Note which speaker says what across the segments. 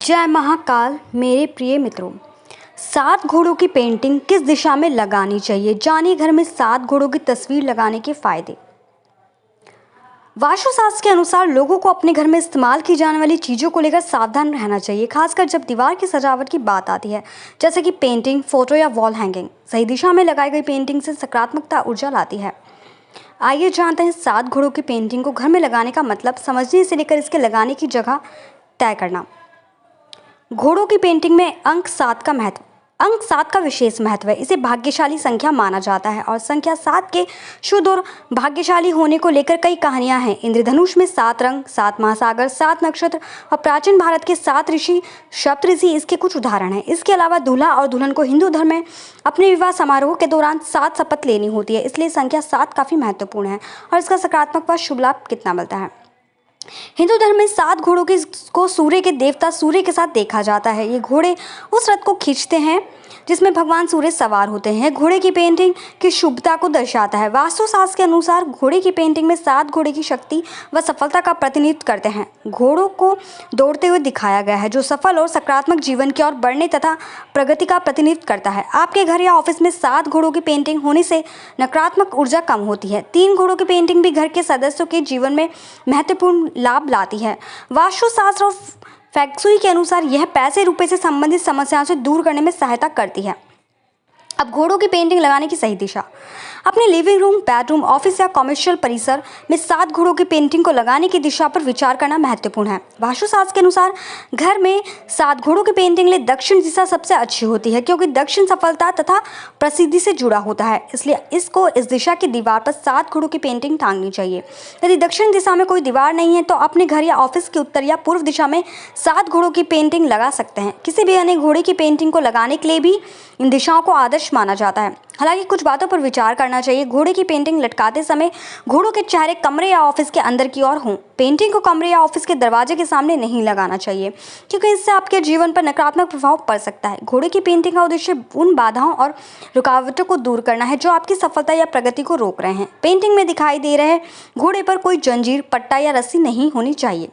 Speaker 1: जय महाकाल मेरे प्रिय मित्रों। 7 घोड़ों की पेंटिंग किस दिशा में लगानी चाहिए, जानिए घर में 7 घोड़ों की तस्वीर लगाने के फायदे। वास्तुशास्त्र के अनुसार लोगों को अपने घर में इस्तेमाल की जाने वाली चीज़ों को लेकर सावधान रहना चाहिए, खासकर जब दीवार की सजावट की बात आती है, जैसे कि पेंटिंग, फोटो या वॉल हैंगिंग। सही दिशा में लगाई गई पेंटिंग से सकारात्मकता ऊर्जा लाती है। आइए जानते हैं 7 घोड़ों की पेंटिंग को घर में लगाने का मतलब समझने से लेकर इसके लगाने की जगह तय करना। घोड़ों की पेंटिंग में अंक 7 का महत्व। अंक 7 का विशेष महत्व है। इसे भाग्यशाली संख्या माना जाता है और संख्या 7 के शुद्ध और भाग्यशाली होने को लेकर कई कहानियां हैं। इंद्रधनुष में 7 रंग, 7 महासागर, 7 नक्षत्र और प्राचीन भारत के 7 ऋषि, सप्तऋषि इसके कुछ उदाहरण हैं। इसके अलावा दूल्हा और दुल्हन को हिंदू धर्म में अपने विवाह समारोह के दौरान 7 शपथ लेनी होती है, इसलिए संख्या 7 काफ़ी महत्वपूर्ण है और इसका सकारात्मक व शुभ लाभ कितना मिलता है। हिंदू धर्म में 7 घोड़ों को सूर्य के देवता सूर्य के साथ देखा जाता है। ये घोड़े उस रथ को खींचते हैं जिसमें भगवान सूर्य सवार होते हैं। घोड़े की पेंटिंग की शुभता को दर्शाता है। वास्तुशास्त्र के अनुसार घोड़े की पेंटिंग में 7 घोड़े की शक्ति व सफलता का प्रतिनिधित्व करते हैं। घोड़ों को दौड़ते हुए दिखाया गया है, जो सफल और सकारात्मक जीवन की ओर बढ़ने तथा प्रगति का प्रतिनिधित्व करता है। आपके घर या ऑफिस में 7 घोड़ों की पेंटिंग होने से नकारात्मक ऊर्जा कम होती है। 3 घोड़ों की पेंटिंग भी घर के सदस्यों के जीवन में महत्वपूर्ण लाभ लाती है। वास्तुशास्त्र और फेंगशुई के अनुसार यह पैसे रुपए से संबंधित समस्याओं से दूर करने में सहायता करती है। अब घोड़ों की पेंटिंग लगाने की सही दिशा। अपने लिविंग रूम, बेडरूम, ऑफिस या कमर्शियल परिसर में 7 घोड़ों की पेंटिंग को लगाने की दिशा पर विचार करना महत्वपूर्ण है। वास्तुशास्त्र के अनुसार घर में 7 घोड़ों की पेंटिंग लिए दक्षिण दिशा सबसे अच्छी होती है, क्योंकि दक्षिण सफलता तथा प्रसिद्धि से जुड़ा होता है। इसलिए इसको इस दिशा की दीवार पर 7 घोड़ों की पेंटिंग टांगनी चाहिए। यदि दक्षिण दिशा में कोई दीवार नहीं है तो अपने घर या ऑफिस की उत्तर या पूर्व दिशा में 7 घोड़ों की पेंटिंग लगा सकते हैं। किसी भी अन्य घोड़े की पेंटिंग को लगाने के लिए भी इन दिशाओं को आदर्श माना जाता है। हालांकि कुछ बातों पर विचार करना चाहिए। घोड़े की पेंटिंग लटकाते समय घोड़ों के चेहरे कमरे या ऑफिस के अंदर की ओर हों। पेंटिंग को कमरे या ऑफिस के दरवाजे के सामने नहीं लगाना चाहिए, क्योंकि इससे आपके जीवन पर नकारात्मक प्रभाव पड़ सकता है। घोड़े की पेंटिंग का उद्देश्य उन बाधाओं और रुकावटों को दूर करना है जो आपकी सफलता या प्रगति को रोक रहे हैं। पेंटिंग में दिखाई दे रहे घोड़े पर कोई जंजीर, पट्टा या रस्सी नहीं होनी चाहिए।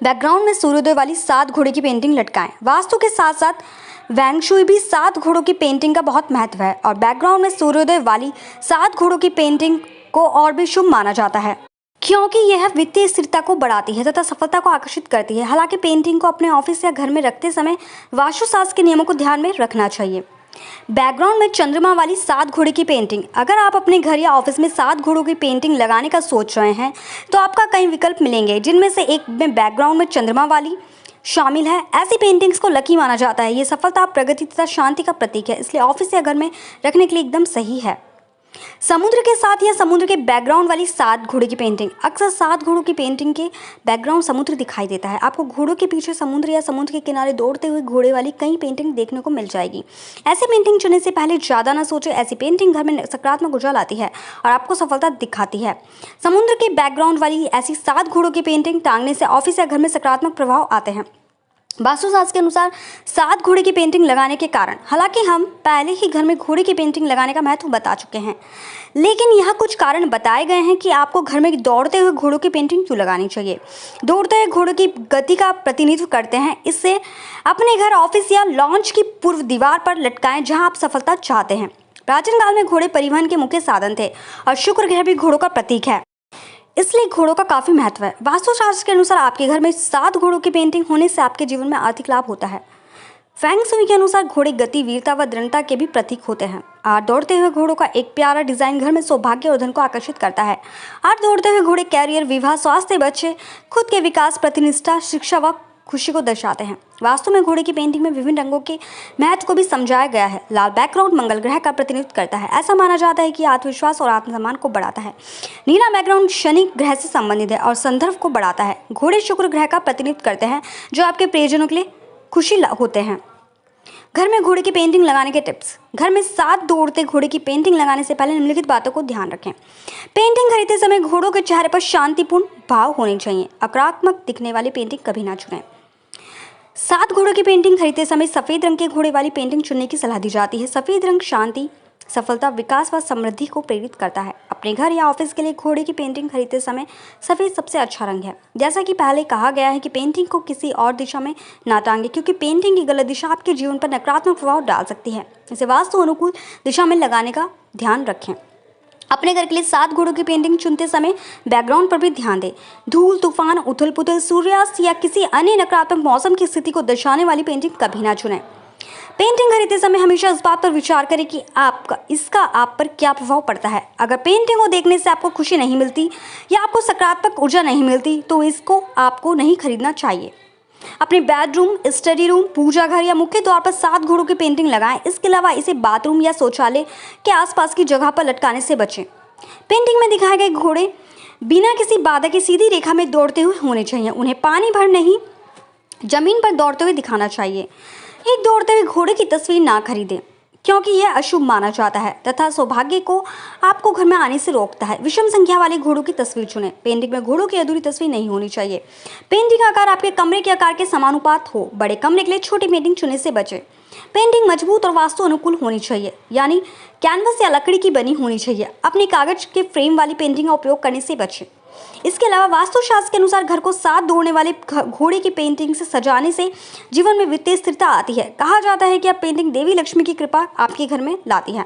Speaker 1: बैकग्राउंड में सूर्योदय वाली 7 घोड़े की पेंटिंग लटकाएं। वास्तु के साथ साथ फेंगशुई भी 7 घोड़ों की पेंटिंग का बहुत महत्व है और बैकग्राउंड में सूर्योदय वाली 7 घोड़ों की पेंटिंग को और भी शुभ माना जाता है, क्योंकि यह वित्तीय स्थिरता को बढ़ाती है तथा सफलता को आकर्षित करती है। हालांकि पेंटिंग को अपने ऑफिस या घर में रखते समय वास्तुशास्त्र के नियमों को ध्यान में रखना चाहिए। बैकग्राउंड में चंद्रमा वाली 7 घोड़े की पेंटिंग। अगर आप अपने घर या ऑफिस में 7 घोड़ों की पेंटिंग लगाने का सोच रहे हैं तो आपका कई विकल्प मिलेंगे, जिनमें से एक में बैकग्राउंड में चंद्रमा वाली शामिल है। ऐसी पेंटिंग्स को लकी माना जाता है। ये सफलता, प्रगति तथा शांति का प्रतीक है, इसलिए ऑफिस या घर में रखने के लिए एकदम सही है। समुद्र के साथ या समुद्र के बैकग्राउंड वाली 7 घोड़े की पेंटिंग। अक्सर 7 घोड़ों की पेंटिंग के बैकग्राउंड समुद्र दिखाई देता है। आपको घोड़ों के पीछे समुद्र या समुद्र के किनारे दौड़ते हुए घोड़े वाली कई पेंटिंग देखने को मिल जाएगी। ऐसी पेंटिंग चुनने से पहले ज़्यादा ना सोचें। ऐसी पेंटिंग घर में सकारात्मक ऊर्जा लाती है और आपको सफलता दिखाती है। समुद्र के बैकग्राउंड वाली ऐसी 7 घोड़ों की पेंटिंग टांगने से ऑफिस या घर में सकारात्मक प्रभाव आते हैं। वास्तुशास्त्र के अनुसार 7 घोड़े की पेंटिंग लगाने के कारण। हालांकि हम पहले ही घर में घोड़े की पेंटिंग लगाने का महत्व बता चुके हैं, लेकिन यहाँ कुछ कारण बताए गए हैं कि आपको घर में दौड़ते हुए घोड़ों की पेंटिंग क्यों लगानी चाहिए। दौड़ते हुए घोड़ों की गति का प्रतिनिधित्व करते हैं। इससे अपने घर, ऑफिस या लॉन्च की पूर्व दीवार पर लटकाएं जहाँ आप सफलता चाहते हैं। प्राचीन काल में घोड़े परिवहन के मुख्य साधन थे और शुक्र ग्रह भी घोड़ों का प्रतीक है, इसलिए घोड़ों का काफ़ी महत्व है। वास्तुशास्त्र के अनुसार आपके घर में 7 घोड़ों की पेंटिंग होने से आपके जीवन में आर्थिक लाभ होता है। फेंगशुई के अनुसार घोड़े गति, वीरता व दृढ़ता के भी प्रतीक होते हैं। दौड़ते हुए घोड़ों का एक प्यारा डिजाइन घर में सौभाग्य और धन को आकर्षित करता है। दौड़ते हुए घोड़े कैरियर, विवाह, स्वास्थ्य, बच्चे, खुद के विकास, प्रतिनिष्ठा, शिक्षा व खुशी को दर्शाते हैं। वास्तु में घोड़े की पेंटिंग में विभिन्न रंगों के महत्व को भी समझाया गया है। लाल बैकग्राउंड मंगल ग्रह का प्रतिनिधित्व करता है। ऐसा माना जाता है कि आत्मविश्वास और आत्मसम्मान को बढ़ाता है। नीला बैकग्राउंड शनि ग्रह से संबंधित है और संदर्भ को बढ़ाता है। घोड़े शुक्र ग्रह का प्रतिनिधित्व करते हैं, जो आपके प्रियजनों के लिए खुशी होते हैं। घर में घोड़े की पेंटिंग लगाने के टिप्स। घर में 7 दौड़ते घोड़े की पेंटिंग लगाने से पहले निम्नलिखित बातों को ध्यान रखें। पेंटिंग खरीदते समय घोड़ों के चेहरे पर शांतिपूर्ण भाव होने चाहिए। नकारात्मक दिखने वाली पेंटिंग कभी ना चुनें। 7 घोड़ों की पेंटिंग खरीदते समय सफ़ेद रंग के घोड़े वाली पेंटिंग चुनने की सलाह दी जाती है। सफ़ेद रंग शांति, सफलता, विकास व समृद्धि को प्रेरित करता है। अपने घर या ऑफिस के लिए घोड़े की पेंटिंग खरीदते समय सफ़ेद सबसे अच्छा रंग है। जैसा कि पहले कहा गया है कि पेंटिंग को किसी और दिशा में ना टांगे, क्योंकि पेंटिंग की गलत दिशा आपके जीवन पर नकारात्मक प्रभाव डाल सकती है। इसे वास्तु अनुकूल दिशा में लगाने का ध्यान रखें। अपने घर के लिए 7 घोड़ों की पेंटिंग चुनते समय बैकग्राउंड पर भी ध्यान दें। धूल, तूफान, उथल पुथल, सूर्यास्त या किसी अन्य नकारात्मक मौसम की स्थिति को दर्शाने वाली पेंटिंग कभी ना चुनें। पेंटिंग खरीदते समय हमेशा इस बात पर विचार करें कि इसका आप पर क्या प्रभाव पड़ता है। अगर पेंटिंग को देखने से आपको खुशी नहीं मिलती या आपको सकारात्मक ऊर्जा नहीं मिलती तो इसको आपको नहीं खरीदना चाहिए। अपने बेडरूम, स्टडी रूम, पूजा घर या मुख्य द्वार पर 7 घोड़ों की पेंटिंग लगाएं। इसके अलावा इसे बाथरूम या शौचालय के आसपास की जगह पर लटकाने से बचें। पेंटिंग में दिखाए गए घोड़े बिना किसी बाधा की सीधी रेखा में दौड़ते हुए होने चाहिए। उन्हें पानी भर नहीं, जमीन पर दौड़ते हुए दिखाना चाहिए। एक दौड़ते हुए घोड़े की तस्वीर ना खरीदें, क्योंकि यह अशुभ माना जाता है तथा सौभाग्य को आपको घर में आने से रोकता है। विषम संख्या वाले घोड़ों की तस्वीर चुनें। पेंटिंग में घोड़ों की अधूरी तस्वीर नहीं होनी चाहिए। पेंटिंग का आकार आपके कमरे के आकार के समानुपात हो। बड़े कमरे के लिए छोटी पेंटिंग चुनने से बचें। पेंटिंग मजबूत और वास्तु अनुकूल होनी चाहिए, यानी कैनवस या लकड़ी की बनी होनी चाहिए। अपने कागज के फ्रेम वाली पेंटिंग का उपयोग करने से बचें। इसके अलावा वास्तुशास्त्र के अनुसार घर को 7 दौड़ने वाले घोड़े की पेंटिंग से सजाने से जीवन में वित्तीय स्थिरता आती है। कहा जाता है कि अब पेंटिंग देवी लक्ष्मी की कृपा आपके घर में लाती है।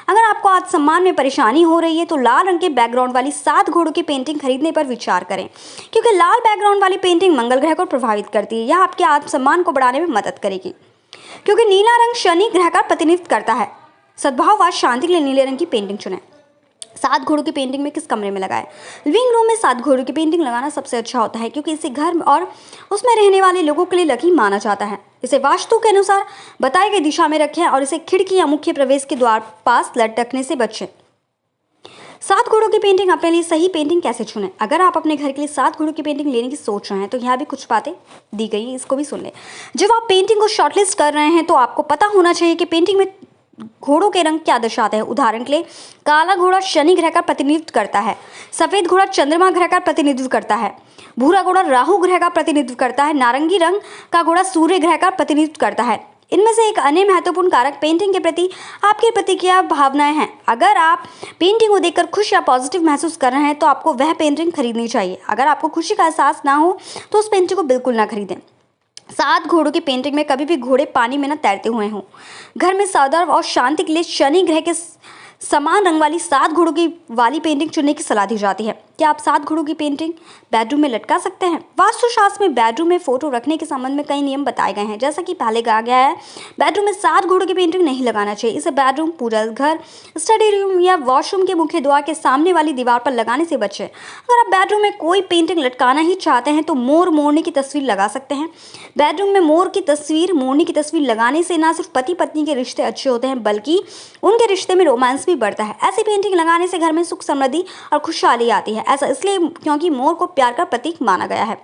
Speaker 1: अगर आपको आत्मसम्मान में परेशानी हो रही है तो लाल रंग के बैकग्राउंड वाली 7 घोड़ों की पेंटिंग खरीदने पर विचार करें, क्योंकि लाल बैकग्राउंड वाली पेंटिंग मंगल ग्रह को प्रभावित करती है। यह आपके आत्मसम्मान को बढ़ाने में मदद करेगी, क्योंकि नीला रंग शनि ग्रह का प्रतिनिधित्व करता है। सद्भाव व शांति के लिए नीले रंग की पेंटिंग चुनें। 7 घोड़ों की पेंटिंग में किस कमरे में लगाएं? लिविंग रूम में 7 घोड़ों की पेंटिंग लगाना सबसे अच्छा होता है, क्योंकि इसे घर और उसमें रहने वाले लोगों के लिए लकी माना जाता है। इसे वास्तु के अनुसार बताई गई दिशा में रखें और इसे खिड़की या मुख्य प्रवेश के द्वार पास लटकने से बचें। 7 घोड़ों की पेंटिंग अपने लिए सही पेंटिंग कैसे चुनें? अगर आप अपने घर के लिए 7 घोड़ों की पेंटिंग लेने की सोच रहे हैं तो यहाँ भी कुछ बातें दी गई हैं, इसको भी सुन लें। जब आप पेंटिंग को शॉर्टलिस्ट कर रहे हैं तो आपको पता होना चाहिए कि पेंटिंग में घोड़ों के रंग क्या दर्शाते हैं। उदाहरण के लिए काला घोड़ा शनि ग्रह का प्रतिनिधित्व करता है, सफेद घोड़ा चंद्रमा ग्रह का प्रतिनिधित्व करता है, भूरा घोड़ा राहु ग्रह का प्रतिनिधित्व करता है, नारंगी रंग का घोड़ा सूर्य ग्रह का प्रतिनिधित्व करता है। इनमें से एक अन्य महत्वपूर्ण कारक पेंटिंग के प्रति आपकी प्रतिक्रिया भावनाएं हैं। अगर आप पेंटिंग को देखकर खुश या पॉजिटिव महसूस कर रहे हैं तो आपको वह पेंटिंग खरीदनी चाहिए। अगर आपको खुशी का एहसास ना हो तो उस पेंटिंग को बिल्कुल ना खरीदें। 7 घोड़ों की पेंटिंग में कभी भी घोड़े पानी में न तैरते हुए हों। घर में सौंदर्य और शांति के लिए शनि ग्रह के समान रंग वाली 7 घोड़ों की वाली पेंटिंग चुनने की सलाह दी जाती है। क्या आप 7 घोड़ों की पेंटिंग बेडरूम में लटका सकते हैं? वास्तुशास्त्र में बेडरूम में फोटो रखने के संबंध में कई नियम बताए गए हैं। जैसा कि पहले कहा गया है, बेडरूम में 7 घोड़ों की पेंटिंग नहीं लगाना चाहिए। इसे बेडरूम, पूजा घर, स्टडी रूम या वॉशरूम के मुख्य द्वार के सामने वाली दीवार पर लगाने से बचें। अगर आप बेडरूम में कोई पेंटिंग लटकाना ही चाहते हैं तो मोर, मोरनी की तस्वीर लगा सकते हैं। बेडरूम में मोर की तस्वीर, मोरनी की तस्वीर लगाने से न सिर्फ पति पत्नी के रिश्ते अच्छे होते हैं बल्कि उनके रिश्ते में रोमांस भी बढ़ता है। ऐसी पेंटिंग लगाने से घर में सुख, समृद्धि और खुशहाली आती है। ऐसा इसलिए क्योंकि मोर को प्यार का प्रतीक माना गया है।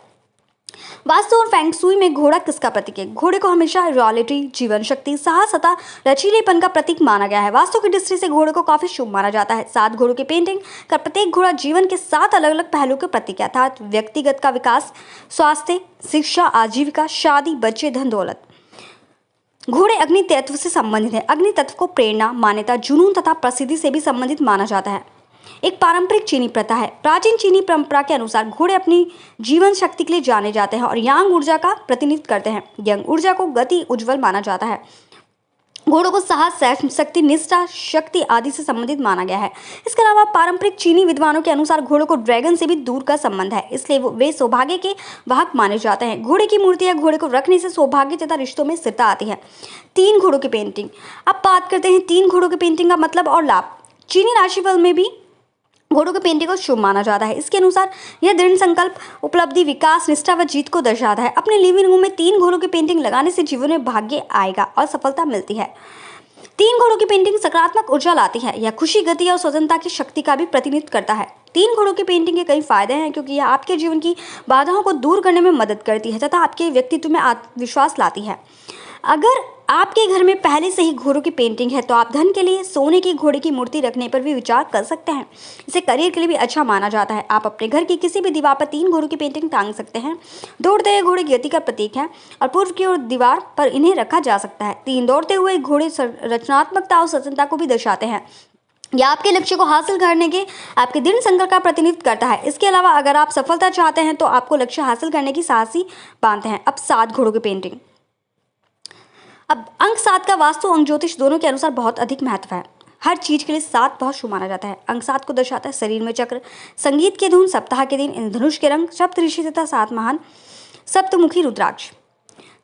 Speaker 1: वास्तु और फेंग शुई में घोड़ा किसका प्रतीक है? घोड़े को हमेशा रॉयल्टी, जीवन शक्ति, साहस तथा लचीलेपन का प्रतीक माना गया है। वास्तु की दृष्टि से घोड़े को काफी शुभ माना जाता है। 7 घोड़ों की पेंटिंग का प्रत्येक घोड़ा जीवन के 7 अलग अलग पहलुओं के प्रतीक है, अर्थात व्यक्तिगत का विकास, स्वास्थ्य, शिक्षा, आजीविका, शादी, बच्चे, धन दौलत। घोड़े अग्नि तत्व से संबंधित है। अग्नि तत्व को प्रेरणा, मान्यता, जुनून तथा प्रसिद्धि से भी संबंधित माना जाता है। एक पारंपरिक चीनी प्रथा है। प्राचीन चीनी परंपरा के अनुसार घोड़े अपनी जीवन शक्ति के लिए जाने जाते हैं और यांग ऊर्जा का प्रतिनिधित्व करते हैं। यंग ऊर्जा को गति, उज्ज्वल माना जाता है। घोड़ों को साहस, शक्ति, निष्ठा, शक्ति आदि से संबंधित माना गया है। इसके अलावा पारंपरिक चीनी विद्वानों के अनुसार घोड़ों को ड्रैगन से भी दूर का संबंध है, इसलिए वे सौभाग्य के वाहक माने जाते हैं। घोड़े की मूर्ति या घोड़े को रखने से सौभाग्य तथा रिश्तों में स्थिरता आती है। 3 घोड़ों की पेंटिंग। अब बात करते हैं 3 घोड़ों की पेंटिंग का मतलब और लाभ। चीनी राशिफल में भी घोड़ों की पेंटिंग को शुभ माना जाता है। इसके अनुसार यह दृढ़ संकल्प, उपलब्धि, विकास, निष्ठा व जीत को दर्शाता है। अपने लिविंग रूम में 3 घोड़ों की पेंटिंग लगाने से जीवन में भाग्य आएगा और सफलता मिलती है। 3 घोड़ों की पेंटिंग सकारात्मक ऊर्जा लाती है। यह खुशी, गति और स्वतंत्रता की शक्ति का भी प्रतिनिधित्व करता है। 3 घोड़ों की पेंटिंग के कई फायदे हैं, क्योंकि यह आपके जीवन की बाधाओं को दूर करने में मदद करती है तथा आपके व्यक्तित्व में आत्मविश्वास लाती है। अगर आपके घर में पहले से ही घोड़ों की पेंटिंग है तो आप धन के लिए सोने की घोड़े की मूर्ति रखने पर भी विचार कर सकते हैं। इसे करियर के लिए भी अच्छा माना जाता है। आप अपने घर की किसी भी दीवार पर 3 घोड़ों की पेंटिंग टांग सकते हैं। दौड़ते हुए घोड़े गति का प्रतीक है और पूर्व की ओर दीवार पर इन्हें रखा जा सकता है। 3 दौड़ते हुए घोड़े रचनात्मकता और स्वतंत्रता को भी दर्शाते हैं। यह आपके लक्ष्य को हासिल करने के आपके दृढ़ संकल्प का प्रतिनिधित्व करता है। इसके अलावा अगर आप सफलता चाहते हैं तो आपको लक्ष्य हासिल करने की साहसी बांधते हैं। अब 7 घोड़ों की पेंटिंग। अब अंक 7 का वास्तु अंक ज्योतिष दोनों के अनुसार बहुत अधिक महत्व है। हर चीज के लिए 7 बहुत शुभ माना जाता है। अंक 7 को दर्शाता है शरीर में चक्र, संगीत के धुन, सप्ताह के दिन, इंद्रधनुष के रंग, सप्तऋषि तथा 7 महान सप्तमुखी रुद्राक्ष।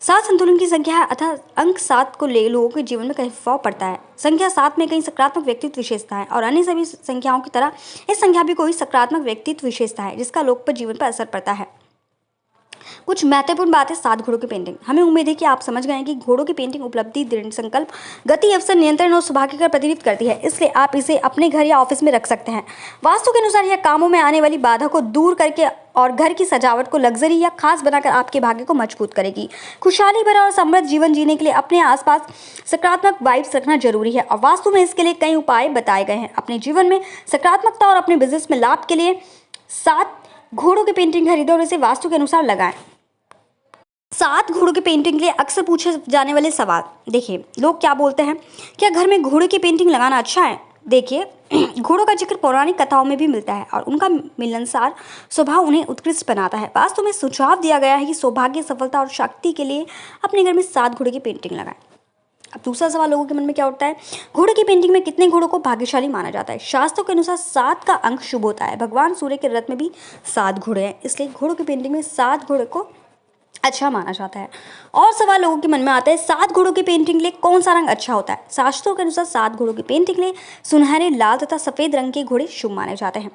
Speaker 1: 7 संतुलन की संख्या है, अतः अंक 7 को ले लोगों के जीवन में कई प्रभाव पड़ता है। संख्या 7 में कई सकारात्मक व्यक्तित्व विशेषता है और अन्य सभी संख्याओं की तरह इस संख्या भी कोई सकारात्मक व्यक्तित्व विशेषता है जिसका लोग पर जीवन पर असर पड़ता है। कुछ महत्वपूर्ण बातें 7 घोड़ों की पेंटिंग। हमें उम्मीद है कि आप समझ गए हैं कि घोड़ों की पेंटिंग उपलब्धि, दृढ़ संकल्प, गति, अवसर, नियंत्रण और सौभाग्य का प्रतिनिधित्व करती है। इसलिए आप इसे अपने घर या ऑफिस में रख सकते हैं। वास्तु के अनुसार यह कामों में आने वाली बाधा को दूर करके और घर की सजावट को लग्जरी या खास बनाकर आपके भाग्य को मजबूत करेगी। खुशहाली भरा और समृद्ध जीवन जीने के लिए अपने आसपास सकारात्मक वाइब्स रखना जरूरी है और वास्तु में इसके लिए कई उपाय बताए गए हैं। अपने जीवन में सकारात्मकता और अपने बिजनेस में लाभ के लिए 7 घोड़ों की पेंटिंग खरीदें और इसे वास्तु के अनुसार लगाएं। 7 घोड़ों की पेंटिंग के लिए अक्सर पूछे जाने वाले सवाल। देखिए, लोग क्या बोलते हैं, क्या घर में घोड़े की पेंटिंग लगाना अच्छा है? देखिए, घोड़ों का जिक्र पौराणिक कथाओं में भी मिलता है और उनका मिलनसार स्वभाव उन्हें उत्कृष्ट बनाता है। वास्तव में सुझाव दिया गया है कि सौभाग्य, सफलता और शक्ति के लिए अपने घर में 7 घोड़े की पेंटिंग लगाएं। अब दूसरा सवाल लोगों के मन में क्या उठता है, घोड़े की पेंटिंग में कितने घोड़ों को भाग्यशाली माना जाता है? शास्त्रों के अनुसार 7 का अंक शुभ होता है। भगवान सूर्य के रथ में भी 7 घोड़े हैं, इसलिए घोड़ों की पेंटिंग में 7 घोड़े को अच्छा माना जाता है। और सवाल लोगों के मन में आता है, 7 घोड़ों की पेंटिंग के लिए कौन सा रंग अच्छा होता है? शास्त्रों के अनुसार 7 घोड़ों की पेंटिंग के लिए सुनहरे, लाल तथा सफेद रंग के घोड़े शुभ माने जाते हैं।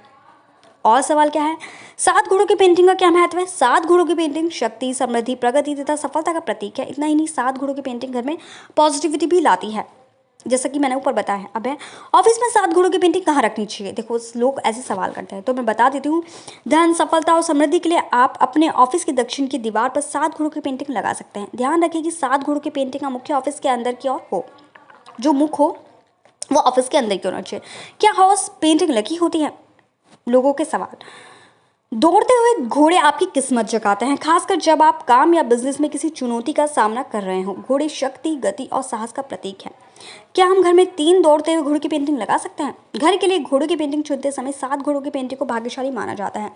Speaker 1: और सवाल क्या है, 7 घोड़ों की पेंटिंग का क्या महत्व है? 7 घोड़ों की पेंटिंग शक्ति, समृद्धि, प्रगति तथा सफलता का प्रतीक है। इतना ही नहीं, 7 घोड़ों की पेंटिंग घर में पॉजिटिविटी भी लाती है, जैसा कि मैंने ऊपर बताया है। अब है ऑफिस में 7 घोड़ों की पेंटिंग कहाँ रखनी चाहिए? देखो, लोग ऐसे सवाल करते हैं तो मैं बता देती हूँ। धन, सफलता और समृद्धि के लिए आप अपने ऑफिस की दक्षिण की दीवार पर 7 घोड़ों की पेंटिंग लगा सकते हैं। ध्यान रखें कि 7 घोड़ों की पेंटिंग का मुख्य ऑफिस के अंदर की ओर हो, जो मुख हो वो ऑफिस के अंदर की होना चाहिए। क्या हाउस पेंटिंग लगी होती है? लोगों के सवाल। दौड़ते हुए घोड़े आपकी किस्मत जगाते हैं, खासकर जब आप काम या बिजनेस में किसी चुनौती का सामना कर रहे हो। घोड़े शक्ति, गति और साहस का प्रतीक है। क्या हम घर में 3 दौड़ते हुए घोड़े की पेंटिंग लगा सकते हैं? घर के लिए घोड़ों की पेंटिंग चुनते समय 7 घोड़ों की पेंटिंग को भाग्यशाली माना जाता है,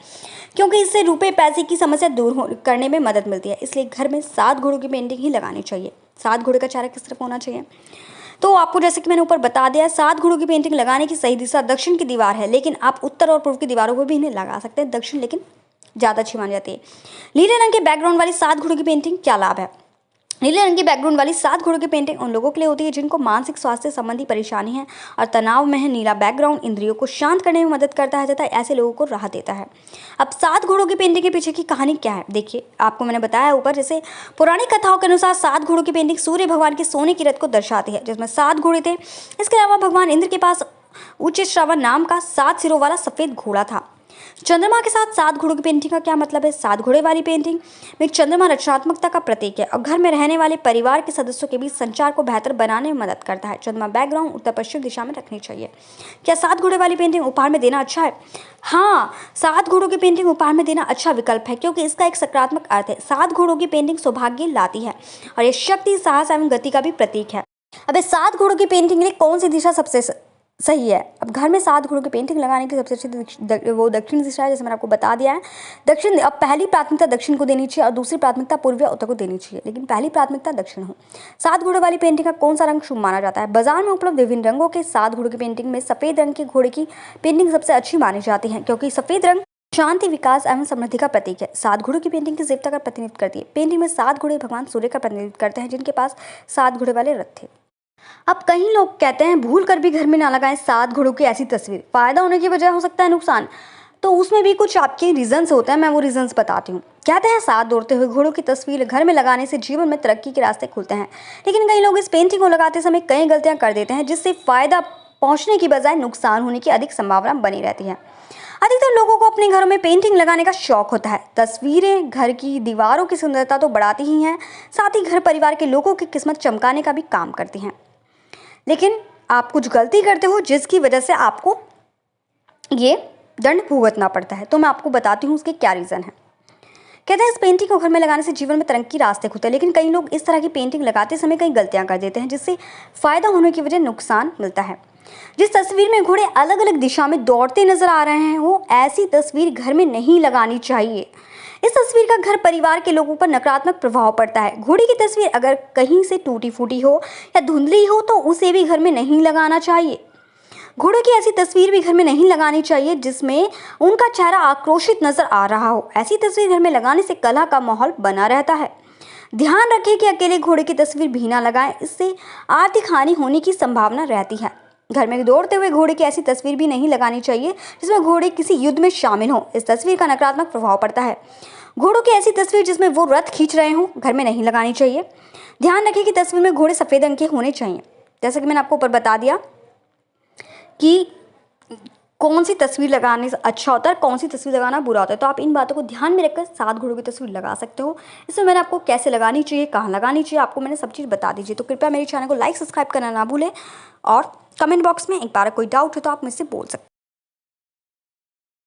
Speaker 1: क्योंकि इससे रुपए पैसे की समस्या दूर करने में मदद मिलती है। इसलिए घर में 7 घोड़ों की पेंटिंग ही लगानी चाहिए। 7 घोड़े का चेहरा किस तरफ होना चाहिए? तो आपको जैसे कि मैंने ऊपर बता दिया, 7 घोड़ों की पेंटिंग लगाने की सही दिशा दक्षिण की दीवार है, लेकिन आप उत्तर और पूर्व की दीवारों पर भी इन्हें लगा सकते हैं। दक्षिण लेकिन ज़्यादा अच्छी मानी जाती है। नीले रंग के बैकग्राउंड वाली 7 घोड़ों की पेंटिंग क्या लाभ है? नीले रंग की बैकग्राउंड वाली 7 घोड़ों की पेंटिंग उन लोगों के लिए होती है जिनको मानसिक स्वास्थ्य संबंधी परेशानी है और तनाव में है। नीला बैकग्राउंड इंद्रियों को शांत करने में मदद करता है तथा ऐसे लोगों को राहत देता है। अब 7 घोड़ों की पेंटिंग के पीछे की कहानी क्या है? देखिए, आपको मैंने बताया ऊपर, जैसे पौराणिक कथाओं के अनुसार 7 घोड़ों की पेंटिंग सूर्य भगवान के सोने की रथ को दर्शाती है, जिसमें 7 घोड़े थे। इसके अलावा भगवान इंद्र के पास उच्च श्रवण नाम का 7 सिरों वाला सफेद घोड़ा था। चंद्रमा के साथ 7 घोड़ों की पेंटिंग का क्या मतलब है? 7 घोड़े वाली पेंटिंग में चंद्रमा रचनात्मकता का प्रतीक है और घर में रहने वाले परिवार के सदस्यों के बीच संचार को बेहतर बनाने में मदद करता है। चंद्रमा बैकग्राउंड उत्तर पश्चिम दिशा में रखनी चाहिए। क्या 7 घोड़े वाली पेंटिंग उपहार में देना अच्छा है? हाँ, 7 घोड़ों की पेंटिंग उपहार में देना अच्छा विकल्प है, क्योंकि इसका एक सकारात्मक अर्थ है। 7 घोड़ों की पेंटिंग सौभाग्य लाती है और ये शक्ति, साहस एवं गति का भी प्रतीक है। अब 7 घोड़ों की पेंटिंग के लिए कौन सी दिशा सबसे सही है? अब घर में 7 घोड़ों की पेंटिंग लगाने की सबसे अच्छी वो दक्षिण दिशा है, जैसे मैंने आपको बता दिया है। दक्षिण, अब पहली प्राथमिकता दक्षिण को देनी चाहिए और दूसरी प्राथमिकता पूर्व या उत्तर को देनी चाहिए, लेकिन पहली प्राथमिकता दक्षिण हो। 7 घोड़े वाली पेंटिंग का कौन सा रंग शुभ माना जाता है? बाजार में उपलब्ध विभिन्न रंगों के 7 घोड़ों की पेंटिंग में सफेद रंग के घोड़े की पेंटिंग सबसे अच्छी मानी जाती है, क्योंकि सफेद रंग शांति, विकास एवं समृद्धि का प्रतीक है। 7 घोड़ों की पेंटिंग की देवता का प्रतिनिधित्व करती है। पेंटिंग में 7 घोड़े भगवान सूर्य का प्रतिनिधित्व करते हैं, जिनके पास 7 घोड़े वाले रथ थे। अब कई लोग कहते हैं भूल कर भी घर में ना लगाएं 7 घोड़ों की ऐसी तस्वीर, फायदा होने की बजाय हो सकता है नुकसान। तो उसमें भी कुछ आपके रीजंस होते हैं, मैं वो रीजंस बताती हूँ। कहते हैं 7 दौड़ते हुए घोड़ों की तस्वीर घर में लगाने से जीवन में तरक्की के रास्ते खुलते हैं, लेकिन कई लोग इस पेंटिंग को लगाते समय कई गलतियां कर देते हैं, जिससे फायदा पहुंचने की बजाय नुकसान होने की अधिक संभावना बनी रहती है। अधिकतर लोगों को अपने घरों में पेंटिंग लगाने का शौक होता है। तस्वीरें घर की दीवारों की सुंदरता तो बढ़ाती ही हैं, साथ ही घर परिवार के लोगों की किस्मत चमकाने का भी काम करती हैं। लेकिन आप कुछ गलती करते हो जिसकी वजह से आपको ये दंड भुगतना पड़ता है। तो मैं आपको बताती हूँ उसके क्या रीज़न है। कहते हैं इस पेंटिंग को घर में लगाने से जीवन में तरक्की रास्ते खुलते हैं, लेकिन कई लोग इस तरह की पेंटिंग लगाते समय कई गलतियां कर देते हैं, जिससे फायदा होने की वजह नुकसान मिलता है। जिस तस्वीर में घोड़े अलग अलग दिशा में दौड़ते नजर आ रहे हैं, वो ऐसी तस्वीर घर में नहीं लगानी चाहिए। इस तस्वीर का घर परिवार के लोगों पर नकारात्मक प्रभाव पड़ता है। घोड़े की तस्वीर अगर कहीं से टूटी फूटी हो या धुंधली हो तो उसे भी घर में नहीं लगाना चाहिए। घोड़ों की ऐसी तस्वीर भी घर में नहीं लगानी चाहिए जिसमें उनका चेहरा आक्रोशित नजर आ रहा हो। ऐसी तस्वीर घर में लगाने से कलह का माहौल बना रहता है। ध्यान रखें कि अकेले घोड़े की तस्वीर भी ना लगाएं, इससे आर्थिक हानि होने की संभावना रहती है। घर में दौड़ते हुए घोड़े की ऐसी तस्वीर भी नहीं लगानी चाहिए जिसमें घोड़े किसी युद्ध में शामिल हो। इस तस्वीर का नकारात्मक प्रभाव पड़ता है। घोड़ों की ऐसी तस्वीर जिसमें वो रथ खींच रहे हों घर में नहीं लगानी चाहिए। ध्यान रखें कि तस्वीर में घोड़े सफ़ेद रंग के होने चाहिए। जैसा कि मैंने आपको ऊपर बता दिया कि कौन सी तस्वीर लगाने से अच्छा होता है और कौन सी तस्वीर लगाना बुरा होता है। तो आप इन बातों को ध्यान में रखकर 7 घोड़ों की तस्वीर लगा सकते हो। इसमें मैंने आपको कैसे लगानी चाहिए, कहाँ लगानी चाहिए, आपको मैंने सब चीज़ बता दीजिए। तो कृपया मेरे चैनल को लाइक सब्सक्राइब करना ना भूलें और कमेंट बॉक्स में एक बार कोई डाउट हो तो आप मुझसे बोल सकते हैं।